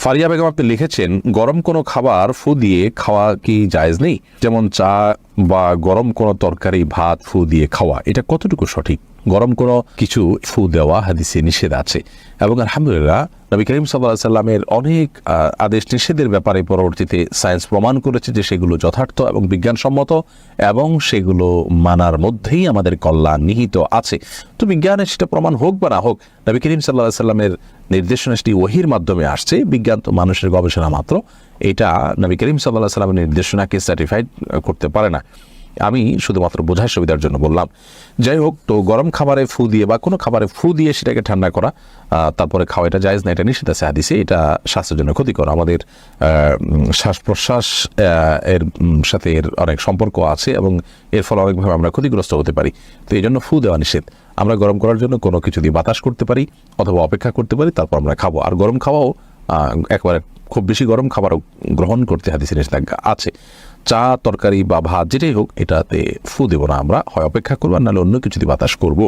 ফারিয়া বেগম আপনি লিখেছেন, গরম কোনো খাবার ফু দিয়ে খাওয়া কি জায়েজ নেই? যেমন চা বা গরম কোনো তরকারি, ভাত ফু দিয়ে খাওয়া, এটা কতটুকু সঠিক? গরম কোনো কিছু ফু দেওয়া হাদিসে নিষেধ আছে, এবং আলহামদুলিল্লাহ নবী করিম সাল্লাল্লাহু আলাইহি সাল্লামের অনেক আদেশ নিষেধের ব্যাপারে পরবর্তীতে সায়েন্স প্রমাণ করেছে যে সেগুলো যথার্থ এবং বিজ্ঞানসম্মত, এবং সেগুলো মানার মধ্যেই আমাদের কল্যাণ নিহিত আছে। তো বিজ্ঞানের সেটা প্রমাণ হোক বা না হোক, নবী করিম সাল্লাল্লাহু আলাইহি সাল্লামের নির্দেশনাটি ওহীর মাধ্যমে আসছে। বিজ্ঞান তো মানুষের গবেষণা মাত্র, এটা নবী করিম সাল্লাল্লাহু আলাইহি সাল্লামের নির্দেশনাকে সার্টিফাইড করতে পারে না। আমি শুধুমাত্র বোঝার সুবিধার জন্য বললাম। যাই হোক, তো গরম খাবারে ফু দিয়ে বা কোনো খাবারে ফু দিয়ে সেটাকে ঠান্ডা করা তারপরে খাওয়া, এটা জায়েজ না, এটা নিষেধ আছে হাদিসে। এটা স্বাস্থ্যের জন্য ক্ষতিকর, আমাদের শ্বাস প্রশ্বাস এর সাথে এর অনেক সম্পর্ক আছে, এবং এর ফলে অনেকভাবে আমরা ক্ষতিগ্রস্ত হতে পারি। তো এই জন্য ফু দেওয়া নিষেধ। আমরা গরম করার জন্য কোনো কিছু দিয়ে বাতাস করতে পারি অথবা অপেক্ষা করতে পারি, তারপর আমরা খাবো। আর গরম খাওয়াও একবারে খুব বেশি গরম খাবারও গ্রহণ করতে হাদিসে নিষেধাজ্ঞা আছে। চা, তরকারি বা ভাত যেটাই হোক, এটাতে ফু দেবো না আমরা, হয় অপেক্ষা করবো, নাহলে অন্য কিছু দিয়ে বাতাস করবো।